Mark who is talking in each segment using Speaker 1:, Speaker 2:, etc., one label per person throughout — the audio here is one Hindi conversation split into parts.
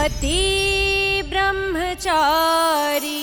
Speaker 1: पति ब्रह्मचारी।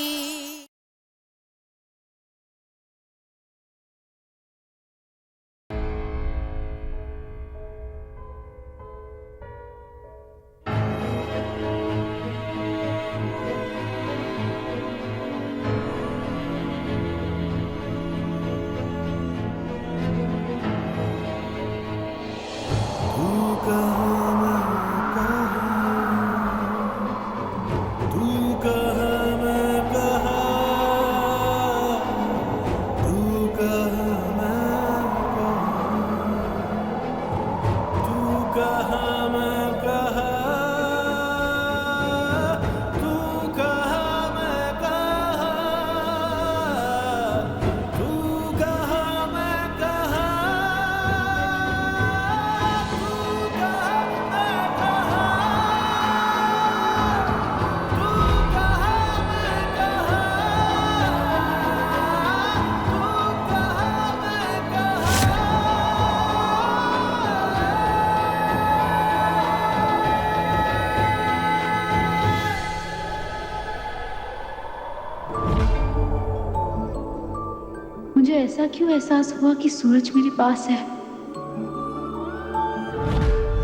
Speaker 2: मुझे ऐसा क्यों एहसास हुआ कि सूरज मेरे पास है?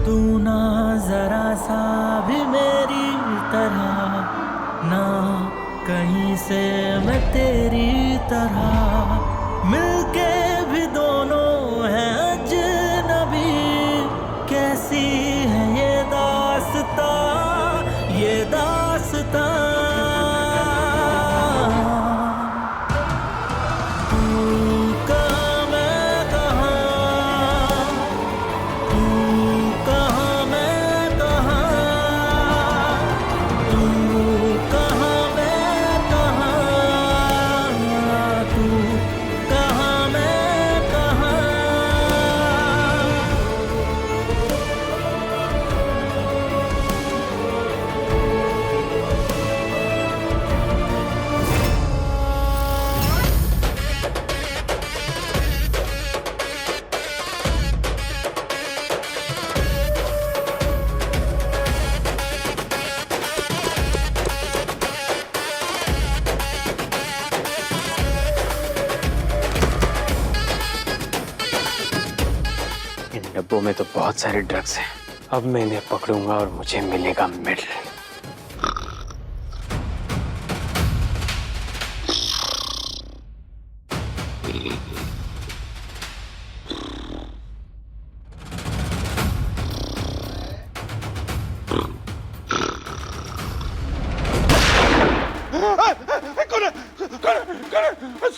Speaker 3: तू ना जरा सा भी मेरी तरह, ना कहीं से मैं तेरी तरह, मिलके भी दोनों हैं अजनबी। कैसी है ये दास्तां, ये दास्तां।
Speaker 4: डब्बों में तो बहुत सारे ड्रग्स हैं। अब मैं इन्हें पकड़ूंगा और मुझे मिलेगा मेडल।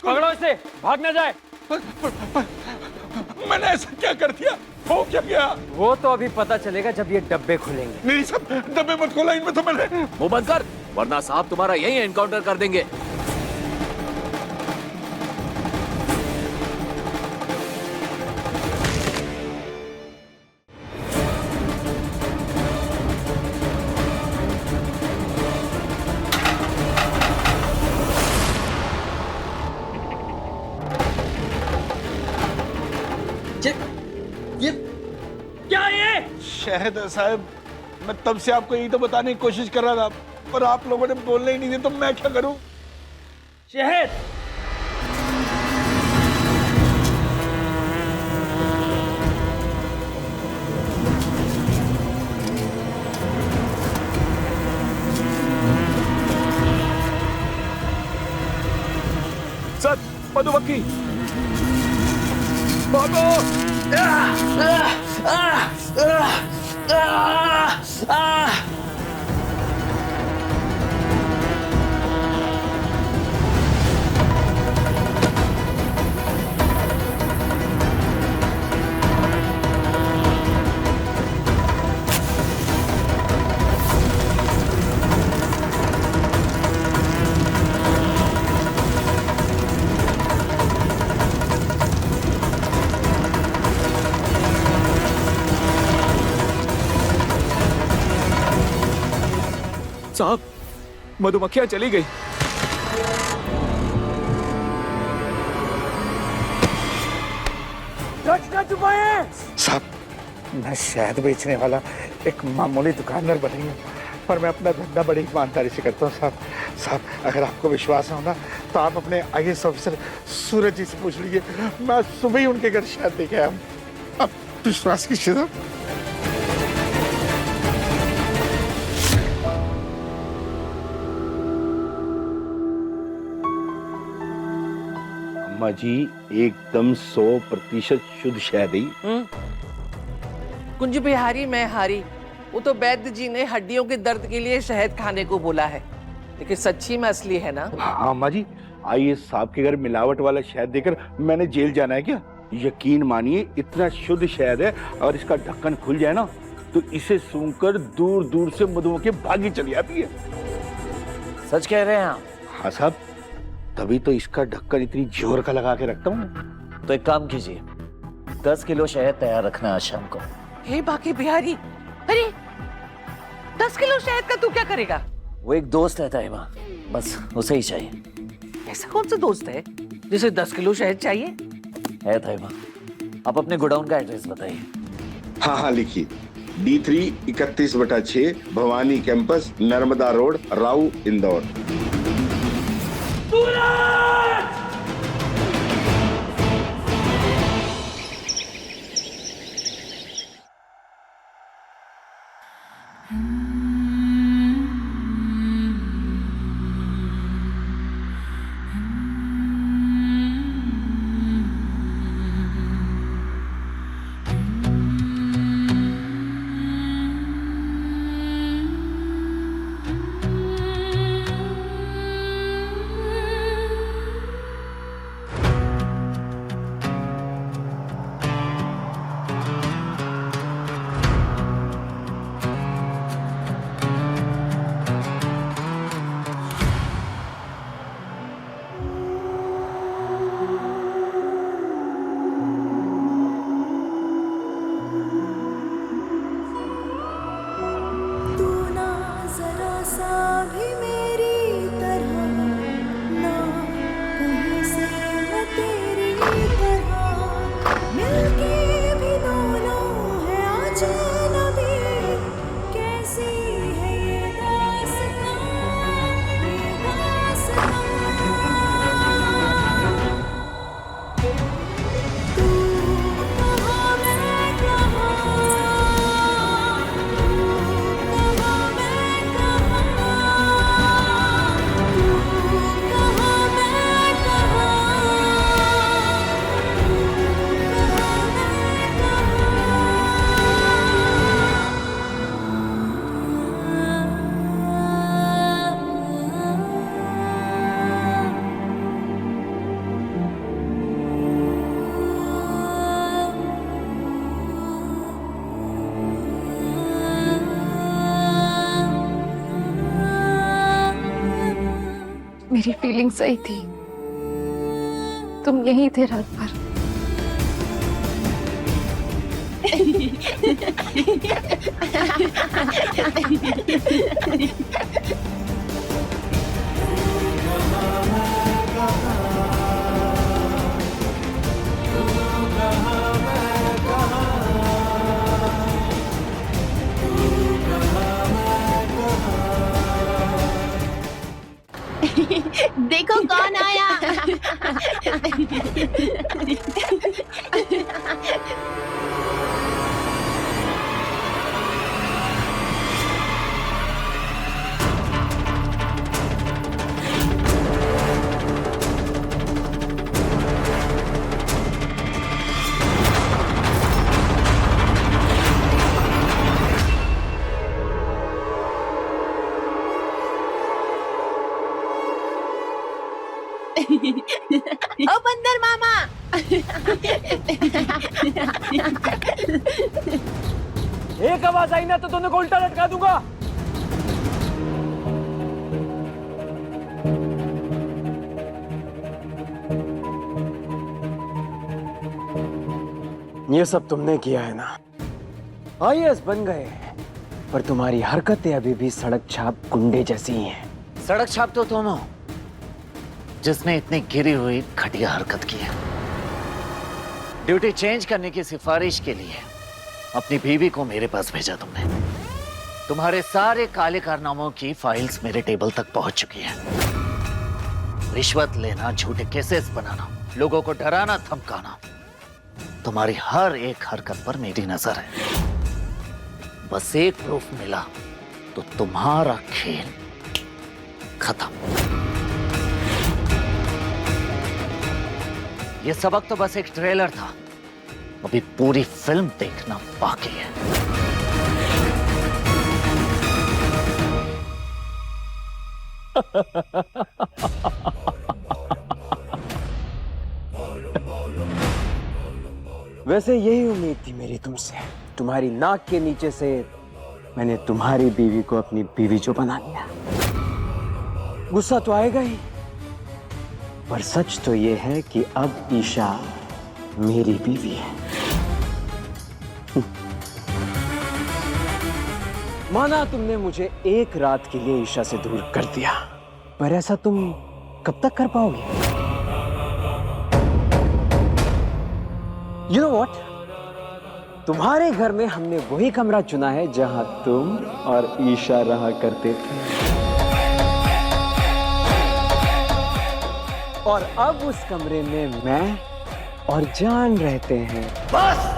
Speaker 5: पकड़ो इसे, भाग ना जाए।
Speaker 6: मैंने ऐसा क्या कर दिया? हो क्या गया?
Speaker 5: वो तो अभी पता चलेगा जब ये डब्बे खुलेंगे।
Speaker 6: नहीं सब डब्बे मत खोला, इनमें तो मैंने।
Speaker 7: मुंह बंद कर, वरना साहब तुम्हारा यही एनकाउंटर कर देंगे।
Speaker 5: ये क्या है?
Speaker 6: शहद साहब, मैं तब से आपको यही तो बताने की कोशिश कर रहा था, पर आप लोगों ने बोलने ही नहीं दिया, तो मैं क्या करूं?
Speaker 5: शहद।
Speaker 6: सर, मधुमक्खी भागो! साहब, मधुमक्खियां चली गई। साहब, मैं शहद बेचने वाला एक मामूली दुकानदार बनी हूँ। पर मैं अपना धंधा बड़ी ईमानदारी से करता हूँ साहब। साहब अगर आपको विश्वास हो ना तो आप अपने IAS ऑफिसर सूरज जी से पूछ लीजिए, मैं सुबह ही उनके घर शहद देके आया हूँ। आप विश्वास कीजिए साहब। अम्मा जी एकदम 100% शुद्ध शहद ही।
Speaker 1: कुंज बिहारी मैं हारी। वो तो वैद्य जी ने हड्डियों के दर्द के लिए शहद खाने को बोला है, लेकिन सच्ची में असली है ना?
Speaker 6: हाँ अम्मा जी, IAS साहब के घर मिलावट वाला शहद देकर मैंने जेल जाना है क्या? यकीन मानिए इतना शुद्ध शहद है, और इसका ढक्कन खुल जाए ना तो इसे सूंघकर दूर दूर से मधुमक्खी भागी चली आती है।
Speaker 5: सच कह रहे हैं आप?
Speaker 6: हाँ साहब, तभी तो इसका ढक्कन इतनी जोर का लगा के रखता हूँ।
Speaker 8: तो एक काम कीजिए, 10 किलो शहद तैयार रखना आज शाम को।
Speaker 1: हे बाकी बिहारी, अरे 10 किलो शहद का तू क्या करेगा?
Speaker 8: वो एक दोस्त है ताइमा, बस उसे ही चाहिए।
Speaker 1: ऐसा कौन सा दोस्त है जिसे 10 किलो शहद चाहिए?
Speaker 8: है ताइमा, आप अपने गोडाउन का एड्रेस बताइए।
Speaker 9: हाँ हाँ लिखिए, D3 31/6 Bhawani campus, Narmada road, Rau, Indore.
Speaker 2: मेरी फीलिंग सही थी, तुम यहीं थे रात भर।
Speaker 10: देखो कौन आया। ओ बंदर मामा।
Speaker 5: एक आवाज आई ना तो दोनों को उल्टा लटका दूंगा।
Speaker 4: ये सब तुमने किया है ना?
Speaker 5: IAS बन गए, पर तुम्हारी हरकतें अभी भी सड़क छाप गुंडे जैसी ही हैं।
Speaker 8: सड़क छाप तो तुम हो, जिसने इतनी गिरी हुई घटिया हरकत की है। ड्यूटी चेंज करने की सिफारिश के लिए अपनी बीवी को मेरे पास भेजा तुमने। तुम्हारे सारे काले कारनामों की फाइल्स मेरे टेबल तक पहुंच चुकी हैं। रिश्वत लेना, झूठे केसेस बनाना, लोगों को डराना धमकाना, तुम्हारी हर एक हरकत पर मेरी नजर है। बस एक प्रूफ मिला तो तुम्हारा खेल खत्म। ये सबक तो बस एक ट्रेलर था, अभी पूरी फिल्म देखना बाकी है।
Speaker 5: वैसे यही उम्मीद थी मेरी तुमसे। तुम्हारी नाक के नीचे से मैंने तुम्हारी बीवी को अपनी बीवी जो बना लिया। गुस्सा तो आएगा ही, पर सच तो ये है कि अब ईशा मेरी बीवी है। माना तुमने मुझे एक रात के लिए ईशा से दूर कर दिया, पर ऐसा तुम कब तक कर पाओगे? You know what? तुम्हारे घर में हमने वही कमरा चुना है जहां तुम और ईशा रहा करते थे, और अब उस कमरे में मैं और जान रहते हैं।
Speaker 8: बस!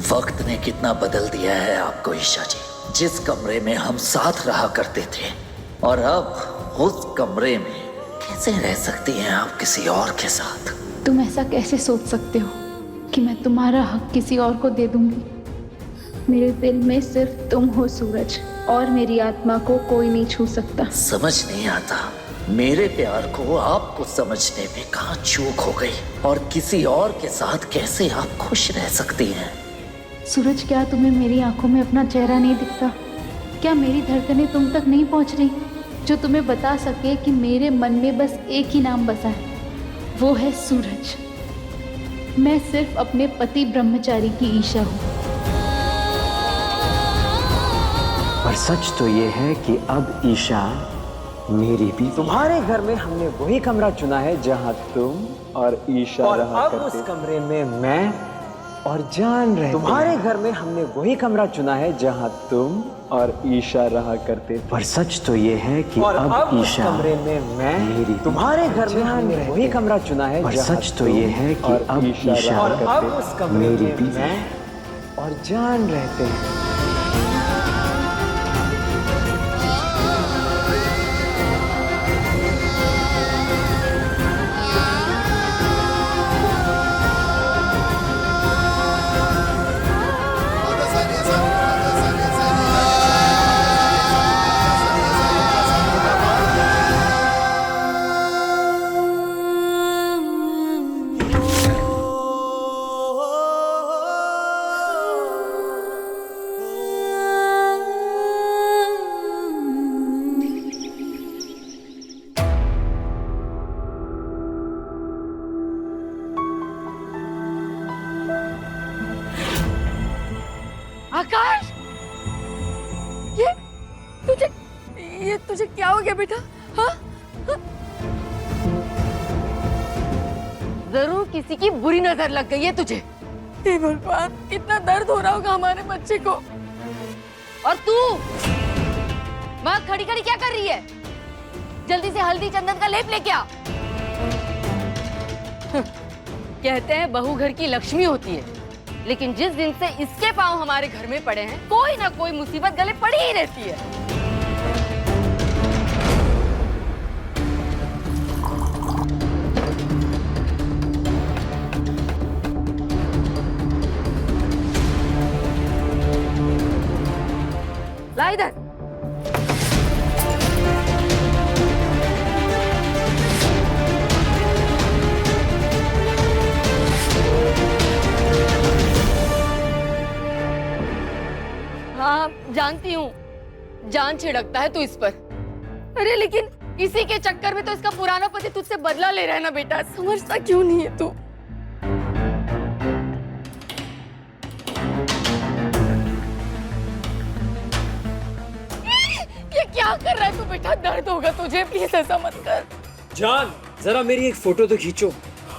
Speaker 8: वक्त ने कितना बदल दिया है आपको ईशा जी। जिस कमरे में हम साथ रहा करते थे और अब उस कमरे में कैसे रह सकती हैं आप किसी और के साथ?
Speaker 2: तुम ऐसा कैसे सोच सकते हो कि मैं तुम्हारा हक किसी और को दे दूंगी? मेरे दिल में सिर्फ तुम हो सूरज, और मेरी आत्मा को कोई नहीं छू सकता।
Speaker 8: समझ नहीं आता, मेरे प्यार को आपको समझने में कहाँ चूक हो गई, और किसी और के साथ कैसे आप खुश रह सकती हैं?
Speaker 2: सूरज, क्या तुम्हें मेरी आंखों में अपना चेहरा नहीं दिखता? क्या मेरी धड़कनें तुम तक नहीं पहुंच रही, जो तुम्हें बता सके कि मेरे मन में बस एक ही नाम बसा है, वो है सूरज। मैं सिर्फ अपने पति ब्रह्मचारी की ईशा हूँ।
Speaker 5: पर सच तो ये है कि अब ईशा मेरी भी। तुम्हारे घर में हमने वही कमरा चुना है जहां तुम और ईशा रहा करते। अब उस कमरे में मैं और जान रहे। तुम्हारे घर में हमने वही कमरा चुना है जहां तुम और ईशा रहा करते। पर सच तो ये है कि अब ईशा कमरे में मैं मेरी। तुम्हारे घर में हमने वही कमरा चुना है। पर सच तो ये है कि अब ईशा करते मेरी भी और जान रहते हैं।
Speaker 2: आकाश, ये तुझे क्या हो गया बेटा? हाँ?
Speaker 10: जरूर किसी की बुरी नजर लग गई है तुझे।
Speaker 2: हे भगवान, कितना दर्द हो रहा होगा हमारे बच्चे को।
Speaker 10: और तू वहाँ खड़ी खड़ी क्या कर रही है? जल्दी से हल्दी चंदन का लेप लेके आ। कहते हैं बहू घर की लक्ष्मी होती है, लेकिन जिस दिन से इसके पांव हमारे घर में पड़े हैं, कोई ना कोई मुसीबत गले पड़ी ही रहती है। ला इधर। जान छिड़कता है तू इस पर। अरे लेकिन इसी के चक्कर में तो इसका पुराना पति तुझसे बदला ले रहा है ना बेटा, समझता क्यों नहीं है तू? ये क्या कर रहा है तू बेटा? दर्द होगा तुझे, प्लीज ऐसा मत कर।
Speaker 5: जान, जरा मेरी एक फोटो तो खींचो।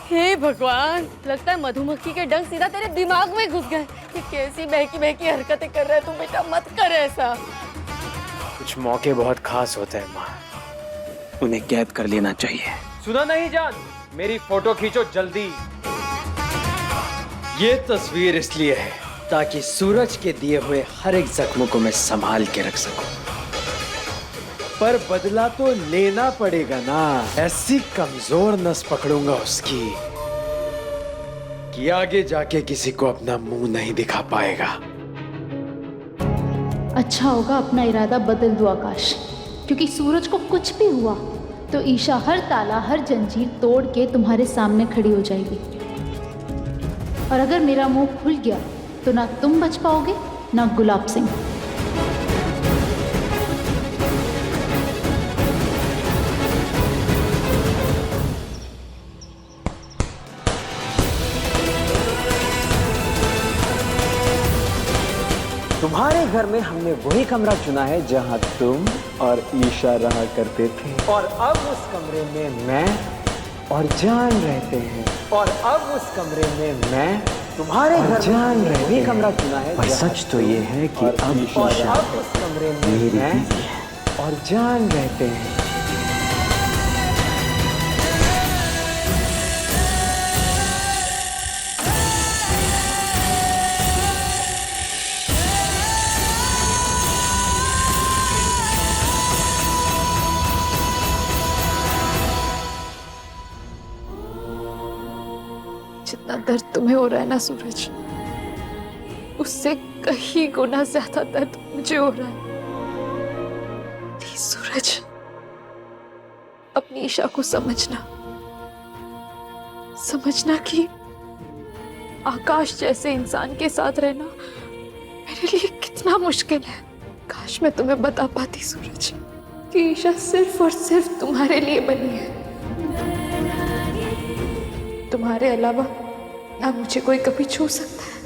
Speaker 10: हे भगवान, लगता है मधुमक्खी के डंक सीधा तेरे दिमाग में घुस गए। ये कैसी बहकी बहकी हरकतें कर रहा है तू बेटा, मत कर ऐसा।
Speaker 4: कुछ मौके बहुत खास होते हैं माँ, उन्हें कैद कर लेना चाहिए।
Speaker 5: सुना नहीं जान, मेरी फोटो खींचो जल्दी। ये तस्वीर इसलिए है ताकि सूरज के दिए हुए हर एक जख्म को मैं संभाल के रख सकूं। पर बदला तो लेना पड़ेगा ना। ऐसी कमजोर नस पकड़ूंगा उसकी कि आगे जाके किसी को अपना मुंह नहीं दिखा पाएगा।
Speaker 2: अच्छा होगा अपना इरादा बदल दो आकाश, क्योंकि सूरज को कुछ भी हुआ तो ईशा हर ताला हर जंजीर तोड़ के तुम्हारे सामने खड़ी हो जाएगी। और अगर मेरा मुंह खुल गया तो ना तुम बच पाओगे ना गुलाब सिंह।
Speaker 5: तुम्हारे घर में हमने वही कमरा चुना है जहां तुम और ईशा रहा करते थे, और अब उस कमरे में मैं और जान रहते हैं। और अब उस कमरे में मैं तुम्हारे घर जान रहते हैं। कमरा चुना है, पर सच तो ये है कि अब ईशा उस कमरे में मैं और जान रहते हैं।
Speaker 2: जितना दर्द तुम्हें हो रहा है ना सूरज, उससे कहीं गुना ज्यादा दर्द मुझे हो रहा है। प्लीज सूरज, अपनी ईशा को समझना कि आकाश जैसे इंसान के साथ रहना मेरे लिए कितना मुश्किल है। काश मैं तुम्हें बता पाती सूरज कि ईशा सिर्फ और सिर्फ तुम्हारे लिए बनी है। तुम्हारे अलावा ना मुझे कोई कभी छू सकता है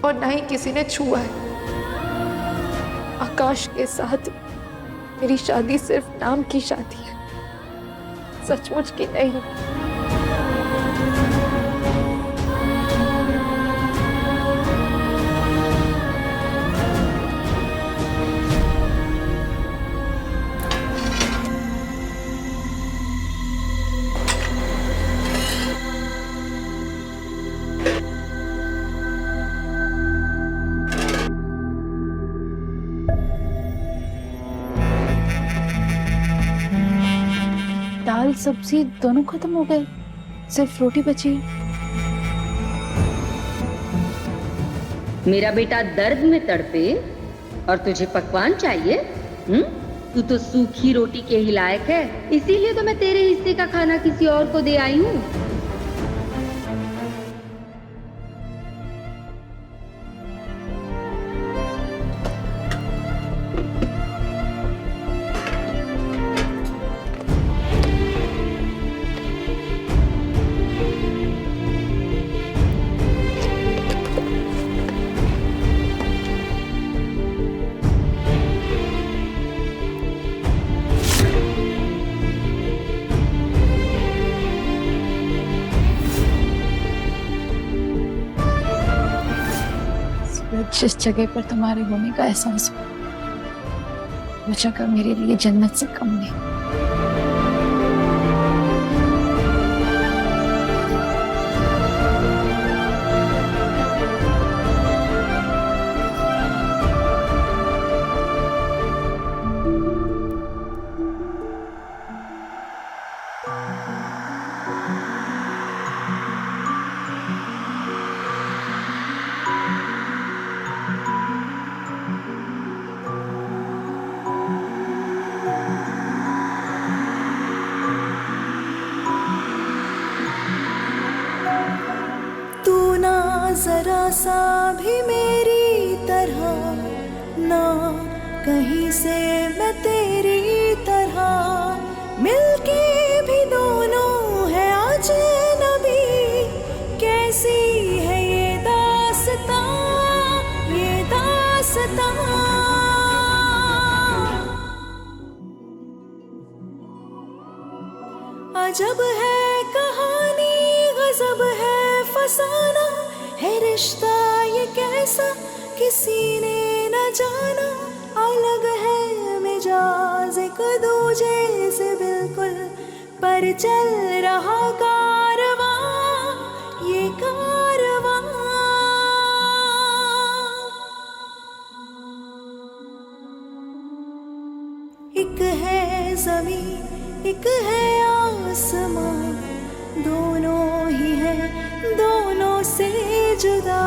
Speaker 2: और ना ही किसी ने छुआ है। आकाश के साथ मेरी शादी सिर्फ नाम की शादी है, सचमुच की नहीं। दाल सब्जी दोनों खत्म हो गए, सिर्फ रोटी बची।
Speaker 10: मेरा बेटा दर्द में तड़पे और तुझे पकवान चाहिए? तू तो सूखी रोटी के ही लायक है, इसीलिए तो मैं तेरे हिस्से का खाना किसी और को दे आई हूँ।
Speaker 2: जिस जगह पर तुम्हारे होने का एहसास हो, वो जगह मेरे लिए जन्नत से कम नहीं।
Speaker 11: जरा सा भी मेरी तरह ना
Speaker 3: कहीं से मैं तेरी तरह मिलके भी दोनों है अजनबी। कैसी है ये दास्तां, ये दास्तां। अजब है कहानी, गजब है फसाना, है रिश्ता ये कैसा किसी ने न जाना। अलग है मिजाज एक दूजे से बिल्कुल, पर चल रहा कारवां, ये कारवां। एक है ज़मीन, एक है आसमां, दोनों ही हैं दोनों से जुदा।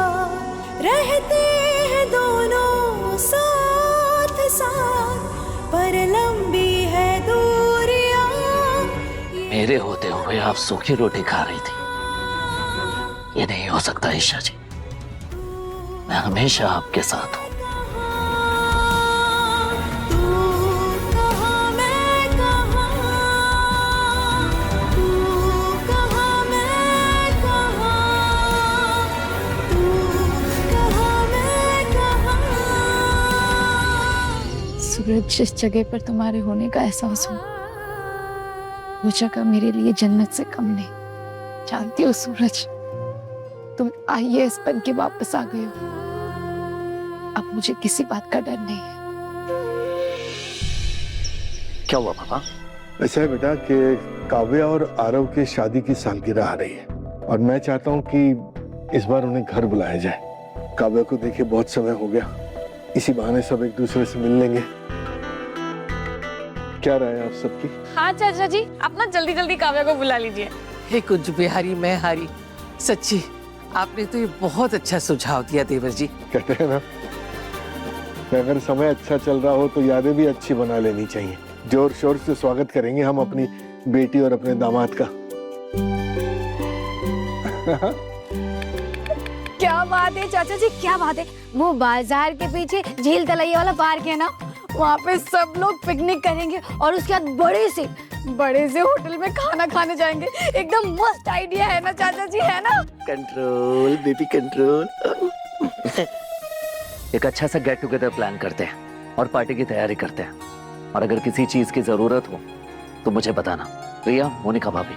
Speaker 3: रहते हैं दोनों साथ साथ, पर लंबी है दूरियां।
Speaker 8: मेरे होते हुए आप सूखी रोटी खा रही थी, ये नहीं हो सकता ईशा जी। मैं हमेशा आपके साथ हूं।
Speaker 2: सूरज, जिस जगह पर तुम्हारे होने का एहसास हो, वो जगह मेरे लिए जन्नत से कम नहीं। जानती हो सूरज, तुम IAS बन के वापस आ गए हो। अब मुझे किसी बात का डर नहीं है।
Speaker 8: क्या हुआ पापा?
Speaker 6: ऐसा है बेटा कि काव्या और आरव की शादी की सालगिरह आ रही है और मैं चाहता हूँ कि इस बार उन्हें घर बुलाया जाए। काव्या को देखे बहुत समय हो गया, इसी बहाने सब एक दूसरे से मिल लेंगे। क्या राय है आप सबकी?
Speaker 11: हाँ चाचा जी, आप ना जल्दी जल्दी काव्या को बुला लीजिए।
Speaker 1: हे कुंज बिहारी मैं हारी, सच्ची आपने तो ये बहुत अच्छा सुझाव दिया देवर जी।
Speaker 6: कहते हैं ना कि अगर समय अच्छा चल रहा हो तो यादें भी अच्छी बना लेनी चाहिए। जोर शोर से स्वागत करेंगे हम अपनी बेटी और अपने दामाद का।
Speaker 11: क्या बात है चाचा जी, क्या बात है। वो बाजार के पीछे झील तलैया वाला पार्क है ना, वहाँ पे सब लोग पिकनिक करेंगे और उसके बाद बड़े से होटल में खाना खाने जाएंगे। एकदम मस्त आइडिया है ना चाचा जी, है ना?
Speaker 8: Control baby control. एक अच्छा सा गेट टुगेदर प्लान करते हैं और पार्टी की तैयारी करते हैं। और अगर किसी चीज की जरूरत हो तो मुझे बताना। प्रिया, मोनिका भाभी।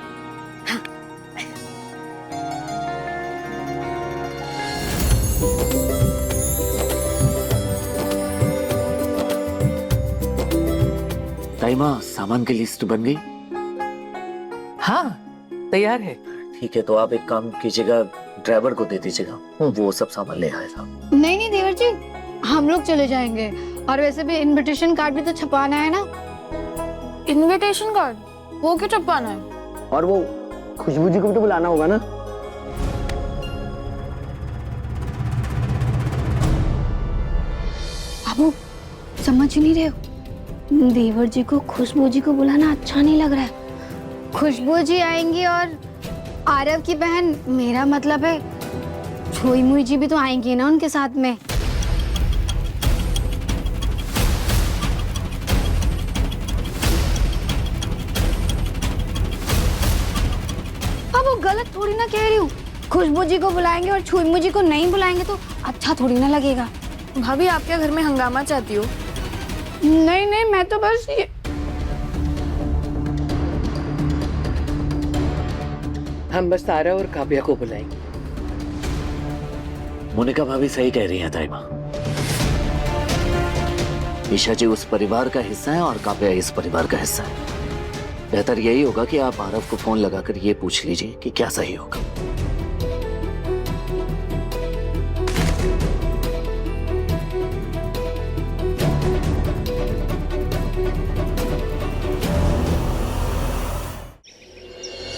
Speaker 8: ताइमा, सामान की लिस्ट बन गई?
Speaker 1: हाँ तैयार है।
Speaker 8: ठीक है, तो आप एक काम कीजिएगा, ड्राइवर को दे दीजिएगा, वो सब सामान ले आएगा।
Speaker 11: नहीं देवर जी, हम लोग चले जाएंगे। और वैसे भी इनविटेशन कार्ड भी तो छपाना है ना। इनविटेशन कार्ड वो क्यों छपाना है?
Speaker 5: और वो खुशबू जी को भी तो बुलाना होगा ना।
Speaker 11: बाबू समझ नहीं रहे हो, देवर जी को खुशबू जी को बुलाना अच्छा नहीं लग रहा है। खुशबू जी आएंगी और आरव की बहन, मेरा मतलब है छोई मुई जी भी तो आएंगी ना उनके साथ में। अब वो गलत थोड़ी ना कह रही हूँ। खुशबू जी को बुलाएंगे और छुई मुई जी को नहीं बुलाएंगे तो अच्छा थोड़ी ना लगेगा। भाभी, आप क्या घर में हंगामा चाहती हो? नहीं, मैं तो बस ये।
Speaker 1: हम बस तारा और काव्या को बुलाएंगे।
Speaker 8: मोनिका भाभी सही कह रही हैं ताइमा। ईशा जी उस परिवार का हिस्सा है और काव्या इस परिवार का हिस्सा है। बेहतर यही होगा कि आप आरव को फोन लगाकर ये पूछ लीजिए कि क्या सही होगा।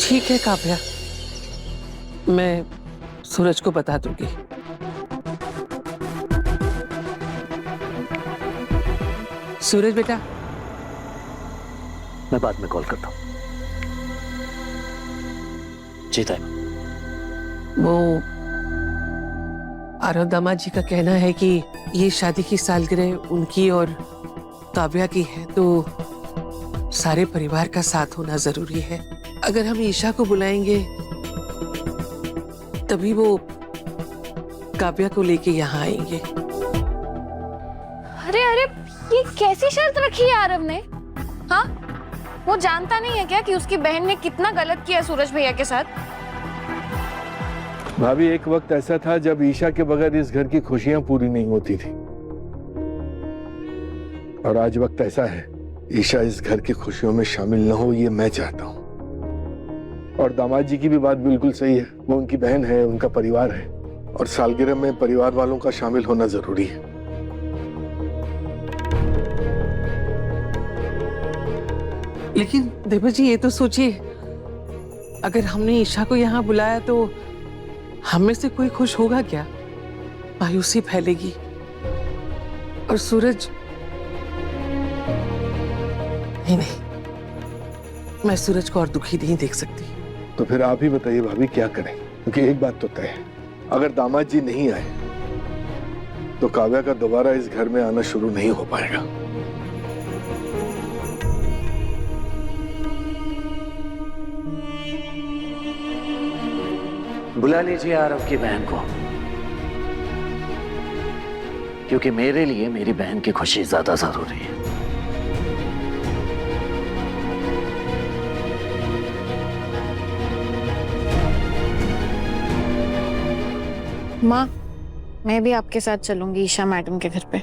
Speaker 1: ठीक है काव्या, मैं सूरज को बता दूंगी। सूरज बेटा,
Speaker 8: मैं बाद में कॉल करता हूँ। जी ताइमा।
Speaker 1: वो आरव दामाद जी का कहना है कि ये शादी की सालगिरह उनकी और काव्या की है तो सारे परिवार का साथ होना जरूरी है। अगर हम ईशा को बुलाएंगे तभी वो काव्या को लेके यहाँ आएंगे।
Speaker 11: अरे अरे, ये कैसी शर्त रखी है आरव ने? हाँ, वो जानता नहीं है क्या कि उसकी बहन ने कितना गलत किया सूरज भैया के साथ?
Speaker 6: भाभी, एक वक्त ऐसा था जब ईशा के बगैर इस घर की खुशियां पूरी नहीं होती थी, और आज वक्त ऐसा है ईशा इस घर की खुशियों में शामिल न हो, ये मैं चाहता हूं। और दामाद जी की भी बात बिल्कुल सही है, वो उनकी बहन है, उनका परिवार है, और सालगिरह में परिवार वालों का शामिल होना जरूरी है।
Speaker 1: लेकिन देवा जी, ये तो सोचिए, अगर हमने ईशा को यहाँ बुलाया तो हम में से कोई खुश होगा क्या? मायूसी फैलेगी। और सूरज, नहीं, मैं सूरज को और दुखी नहीं देख सकती।
Speaker 6: तो फिर आप ही बताइए भाभी, क्या करें? क्योंकि एक बात तो तय है, अगर दामाद जी नहीं आए तो काव्या का दोबारा इस घर में आना शुरू नहीं हो पाएगा।
Speaker 8: बुला लीजिए आरव की बहन को, क्योंकि मेरे लिए मेरी बहन की खुशी ज्यादा जरूरी है।
Speaker 11: माँ, मैं भी आपके साथ चलूंगी ईशा मैडम के घर पे।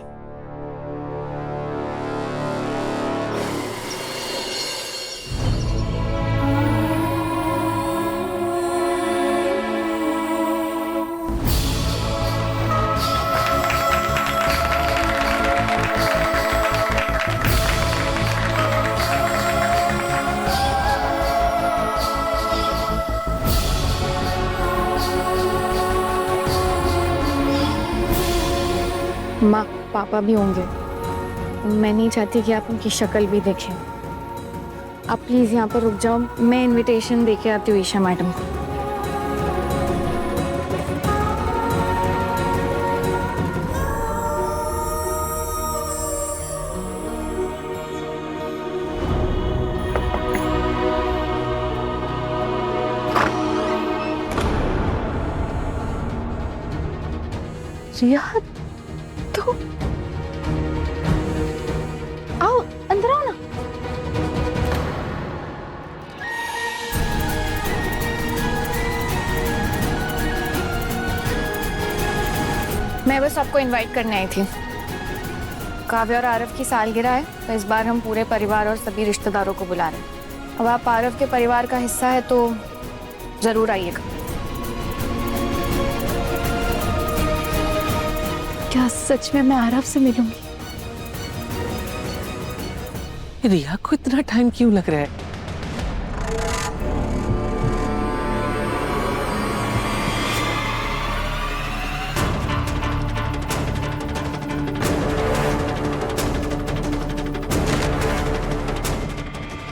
Speaker 11: माँ, पापा भी होंगे, मैं नहीं चाहती कि आप उनकी शक्ल भी देखें। आप प्लीज यहाँ पर रुक जाओ, मैं इनविटेशन देके आती हूँ ईशा मैडम को।
Speaker 2: रिया, तो आओ, अंदर आओ ना।
Speaker 11: मैं बस आपको इनवाइट करने आई थी। काव्या और आरव की सालगिरह है, तो इस बार हम पूरे परिवार और सभी रिश्तेदारों को बुला रहे हैं। अब आप आरव के परिवार का हिस्सा है तो जरूर आइएगा।
Speaker 2: क्या सच में मैं आरव से मिलूंगी?
Speaker 1: रिया को इतना टाइम क्यों लग रहा है?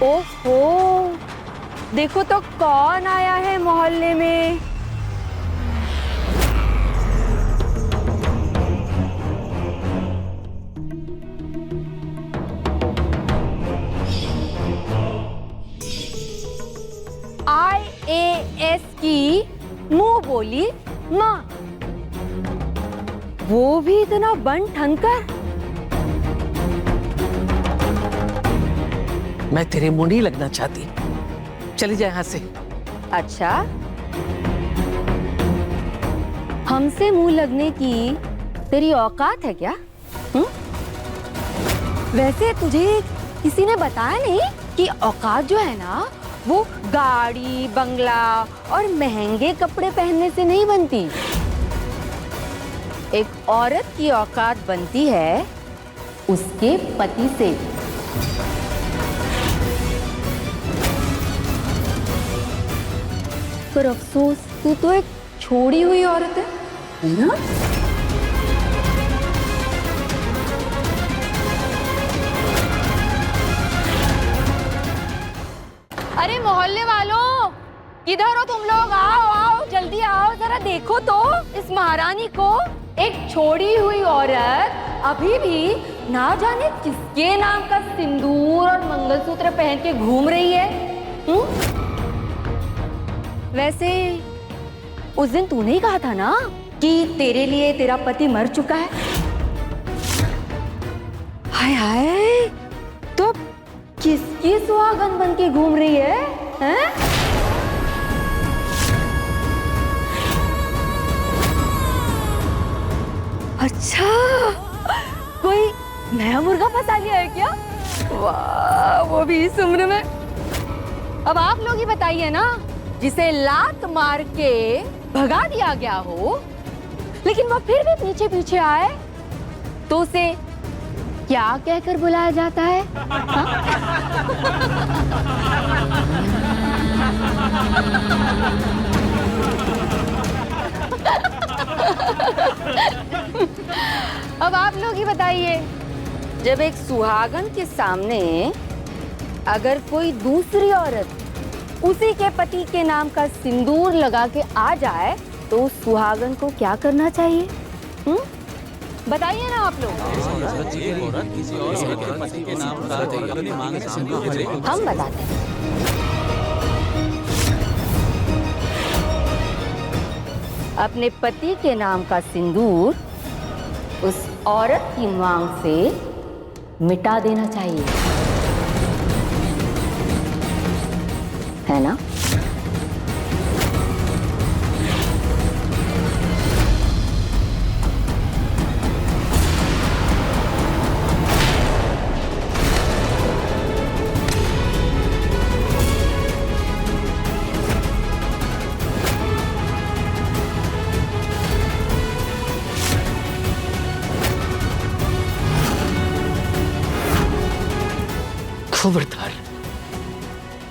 Speaker 10: ओहो, देखो तो कौन आया है मोहल्ले में। IAS की मुंह बोली माँ, वो भी इतना बन ठन कर।
Speaker 1: मैं तेरे मुंह नहीं लगना चाहती, चली जा यहाँ से।
Speaker 10: अच्छा, हमसे मुंह लगने की तेरी औकात है क्या? वैसे तुझे किसी ने बताया नहीं कि औकात जो है ना, वो गाड़ी, बंगला और महंगे कपड़े पहनने से नहीं बनती। एक औरत की औकात बनती है उसके पति से। पर अफसोस, तू तो एक छोड़ी हुई औरत है ना? अरे मोहल्ले वालों, किधर हो तुम लोग? आओ आओ, जल्दी आओ, जरा देखो तो इस महारानी को। एक छोड़ी हुई औरत अभी भी ना जाने किसके नाम का सिंदूर और मंगलसूत्र पहन के घूम रही है। वैसे उस दिन तूने ही कहा था ना कि तेरे लिए तेरा पति मर चुका है। हाय हाय, तो किसकी सुहागन बन के घूम रही है, हैं? अच्छा, कोई नया मुर्गा फंसा लिया है क्या? वाह, वो भी इस उम्र में। अब आप लोग ही बताइए ना, जिसे लात मार के भगा दिया गया हो लेकिन वो फिर भी पीछे पीछे आए तो उसे क्या कहकर बुलाया जाता है? अब आप लोग ही बताइए, जब एक सुहागन के सामने अगर कोई दूसरी औरत उसी के पति के नाम का सिंदूर लगा के आ जाए तो उस सुहागन को क्या करना चाहिए? बताइए ना आप लोग। हम बताते हैं। अपने पति के नाम का सिंदूर उस औरत की मांग से मिटा देना चाहिए, है ना?
Speaker 1: खबरदार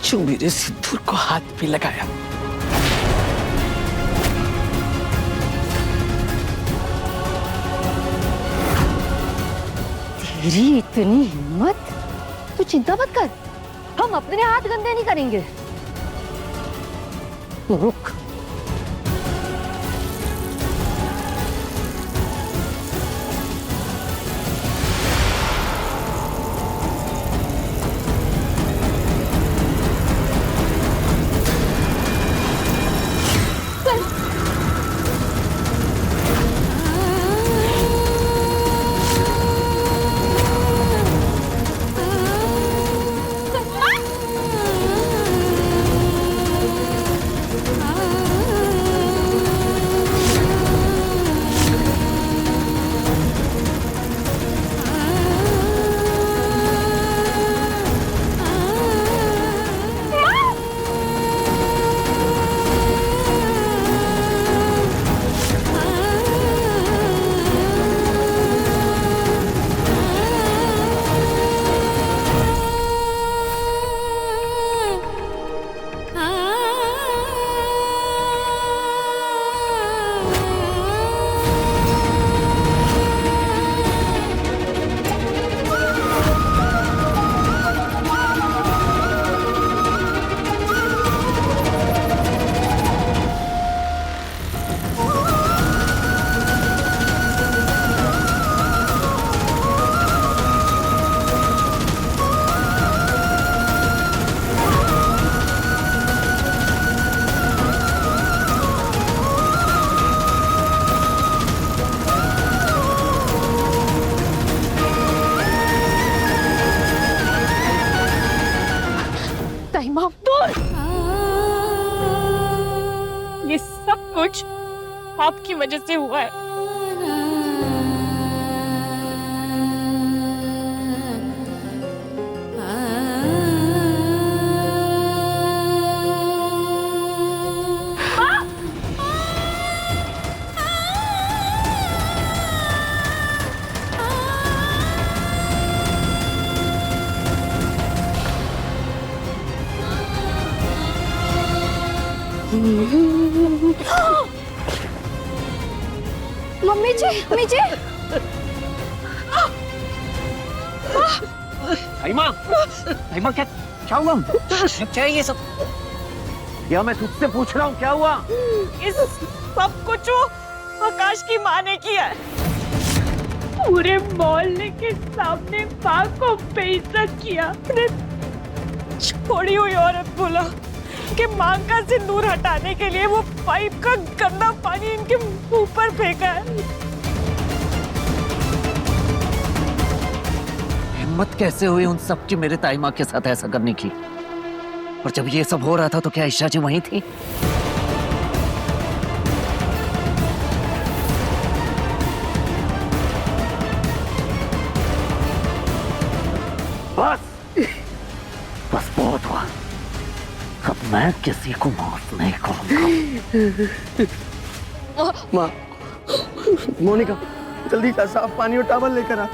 Speaker 1: जो मेरे सिंदूर को हाथ पे लगाया।
Speaker 10: तेरी इतनी हिम्मत! तू चिंता मत कर, हम अपने हाथ गंदे नहीं करेंगे। रुक।
Speaker 11: ये सब कुछ आपकी वजह से हुआ है। मम्मी जी, मम्मी जी।
Speaker 5: क्या हुआ? क्या है ये सब? क्या मैं तुझसे पूछ रहा हूँ क्या हुआ?
Speaker 11: इस सब कुछ आकाश की माँ ने किया है।
Speaker 3: पूरे मोहल्ले के सामने माँ को बेइज्जत किया। छोड़ी हुई औरत बोला कि माँ का सिंदूर हटाने के लिए वो पाइप का गंदा पानी इनके मुंह पर फेंका है।
Speaker 8: हिम्मत कैसे हुई उन सब की मेरे ताई माँ के साथ ऐसा करने की? और जब ये सब हो रहा था तो क्या ईशा जी वहीं थी? बस बस बहुत हुआ। अब मैं किसी को माफ नहीं करूंगा।
Speaker 5: माँ, मोनिका, जल्दी जा, साफ पानी और टॉवल लेकर आ।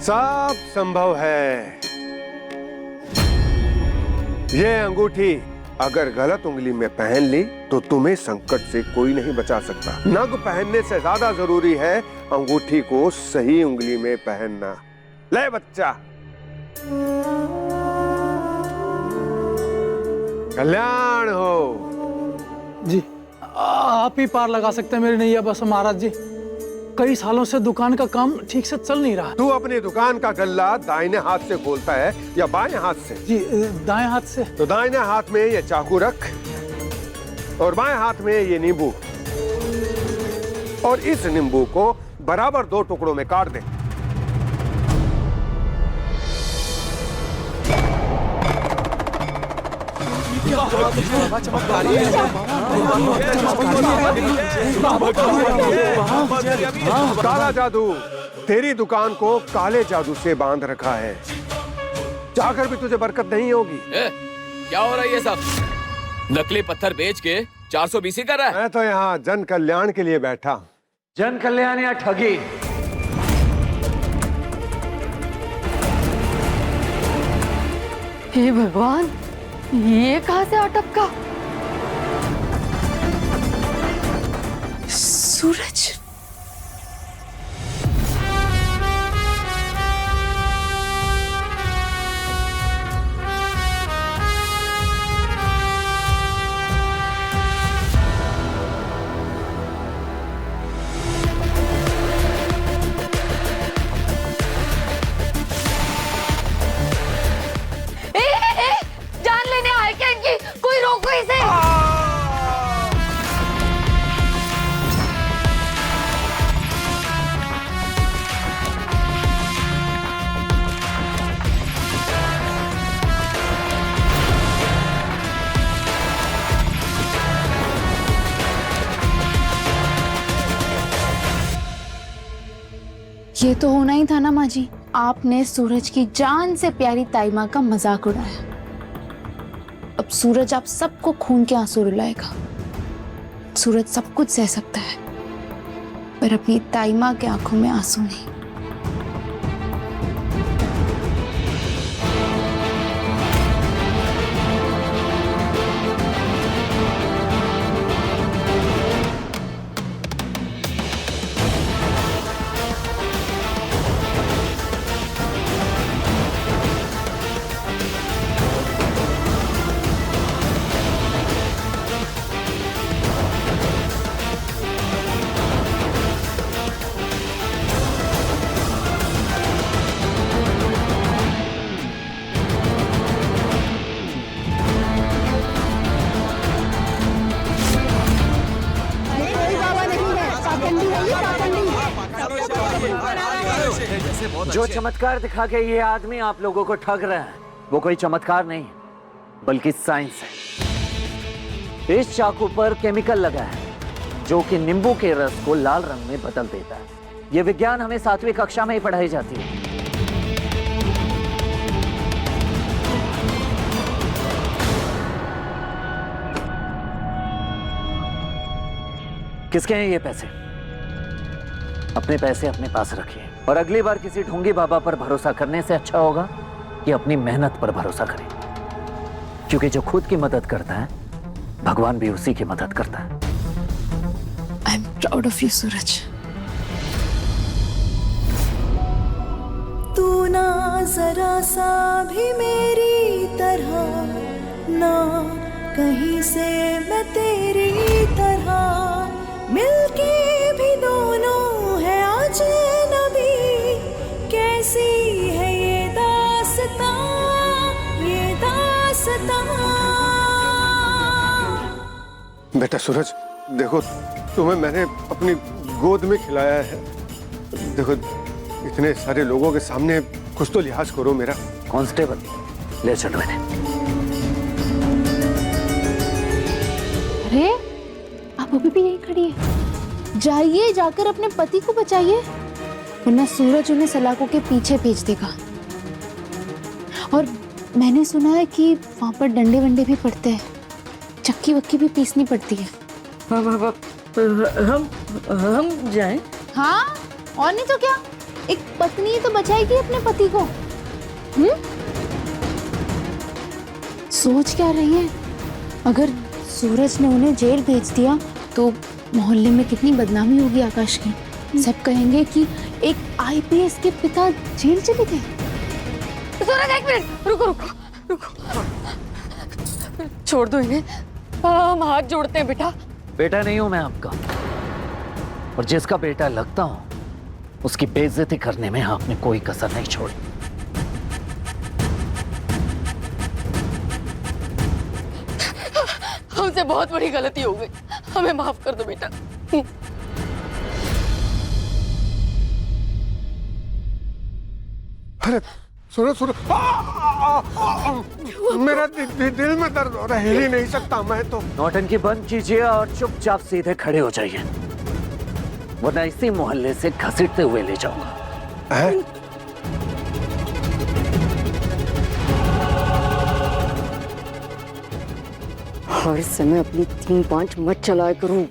Speaker 12: सब संभव है। ये अंगूठी अगर गलत उंगली में पहन ली तो तुम्हें संकट से कोई नहीं बचा सकता। नग पहनने से ज्यादा जरूरी है अंगूठी को सही उंगली में पहनना। ले बच्चा। कल्याण हो।
Speaker 13: जी, आप ही पार लगा सकते हैं मेरी नैया बस महाराज जी। कई सालों से दुकान का काम ठीक से चल नहीं रहा।
Speaker 12: तू अपनी दुकान का गल्ला दाहिने हाथ से खोलता है या बाएं हाथ से?
Speaker 13: जी, दाएं हाथ से।
Speaker 12: तो दाहिने हाथ में ये चाकू रख और बाएं हाथ में ये नींबू, और इस नींबू को बराबर 2 टुकड़ों में काट दे। काला जादू तेरी दुकान को काले जादू से बांध रखा है। जाकर भी तुझे बरकत नहीं होगी।
Speaker 7: क्या हो रहा है ये सब? नकली पत्थर बेच के 420 कर रहा है।
Speaker 12: मैं तो यहाँ जन कल्याण के लिए बैठा।
Speaker 5: जन कल्याण या ठगी?
Speaker 10: हे भगवान, ये कहां से अटपका?
Speaker 3: सूरज,
Speaker 10: जान लेने आए क्या इनकी? कोई रोको इसे।
Speaker 2: ये तो होना ही था ना माँ जी। आपने सूरज की जान से प्यारी ताई माँ का मजाक उड़ाया। अब सूरज आप सबको खून के आंसू रुलाएगा। सूरज सब कुछ सह सकता है, पर अपनी ताई माँ के आंखों में आंसू नहीं।
Speaker 5: जो चमत्कार दिखा के ये आदमी आप लोगों को ठग रहे हैं, वो कोई चमत्कार नहीं है, बल्कि साइंस है। इस चाकू पर केमिकल लगा है जो कि नींबू के रस को लाल रंग में बदल देता है। ये विज्ञान हमें 7वीं कक्षा में ही पढ़ाई जाती है। किसके हैं ये पैसे? अपने पैसे अपने पास रखिए, और अगली बार किसी ढोंगी बाबा पर भरोसा करने से अच्छा होगा कि अपनी मेहनत पर भरोसा करें, क्योंकि जो खुद की मदद करता है भगवान भी उसी की मदद करता है।
Speaker 3: I am
Speaker 11: proud of you Suraj.
Speaker 14: तू ना जरा सा भी मेरी तरह, ना कहीं से मैं तेरी तरह, मिलके भी दोनों है अजनबी, कैसी है ये दास्तां, ये दास्तां।
Speaker 12: बेटा सूरज, देखो तुम्हें मैंने अपनी गोद में खिलाया है, देखो इतने सारे लोगों के सामने कुछ तो लिहाज करो मेरा।
Speaker 8: कांस्टेबल, ले चलो इन्हें।
Speaker 2: अरे आप अभी भी यही खड़ी है, जाइए जाकर अपने पति को बचाइए, वरना सूरज उन्हें सलाखों के पीछे भेज देगा। और मैंने सुना है कि वहां पर डंडे वंडे भी पड़ते हैं, चक्की वक्की भी पीसनी पड़ती है।
Speaker 10: हम जाएं?
Speaker 2: हाँ, और नहीं तो क्या, एक पत्नी तो बचाएगी अपने पति को। सोच क्या रही है, अगर सूरज ने उन्हें जेल भेज दिया तो मोहल्ले में कितनी बदनामी होगी आकाश की। सब कहेंगे कि एक आईपीएस के पिता जेल चले गए।
Speaker 10: सूरज एक मिनट, रुको रुको रुको, छोड़ दो इन्हें, हम हाथ जोड़ते हैं बेटा।
Speaker 8: बेटा नहीं हूं मैं आपका, और जिसका बेटा लगता हूं उसकी बेइज्जती करने में आपने कोई कसर नहीं छोड़ी।
Speaker 10: हमसे बहुत बड़ी गलती हो गई, हमें माफ कर दो बेटा।
Speaker 12: अरे सूरज सूरज, मेरा दिल में दर्द हो रहा है, हिल ही नहीं सकता मैं तो।
Speaker 8: नौटंकी बंद कीजिए और चुपचाप सीधे खड़े हो जाइए, वरना इसी मोहल्ले से घसीटते हुए ले जाऊंगा।
Speaker 10: हर समय अपनी 3-5 मत चलाया करूं,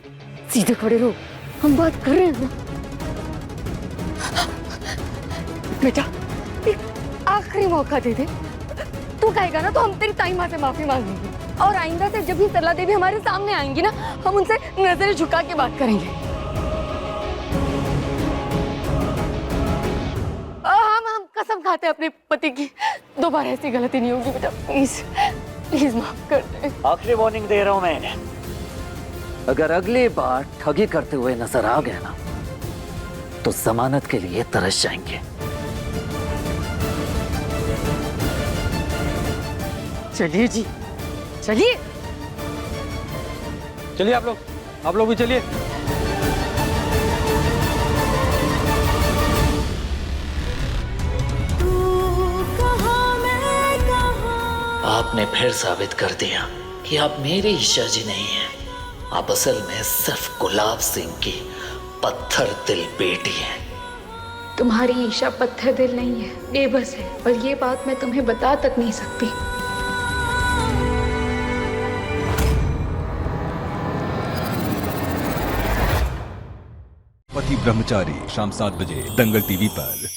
Speaker 10: सीधे खड़े रहो, हम बात कर रहे हैं। बेटा एक आखिरी मौका दे दे, तू कहेगा ना तो हम तेरी ताई माँ से माफी मांगेंगे, और आइंदा से जब भी सरला देवी हमारे सामने आएंगी ना, हम उनसे नजरें झुका के बात करेंगे। हम कसम खाते हैं अपने पति की, दोबारा ऐसी गलती नहीं होगी बेटा, प्लीज प्लीज माफ कर दे।
Speaker 8: आखिरी वार्निंग दे रहा हूं मैं इन्हें, अगर अगली बार ठगी करते हुए नजर आ गए ना तो जमानत के लिए तरस जाएंगे।
Speaker 10: चलिए जी, चलिए
Speaker 13: चलिए आप लोग भी चलिए।
Speaker 8: आपने फिर साबित कर दिया कि आप मेरी ईशा जी नहीं हैं, आप असल में सिर्फ गुलाब सिंह की पत्थर दिल बेटी हैं।
Speaker 2: तुम्हारी ईशा पत्थर दिल नहीं है, बेबस है, और ये बात मैं तुम्हें बता तक नहीं सकती।
Speaker 15: पति ब्रह्मचारी शाम 7 बजे दंगल टीवी पर।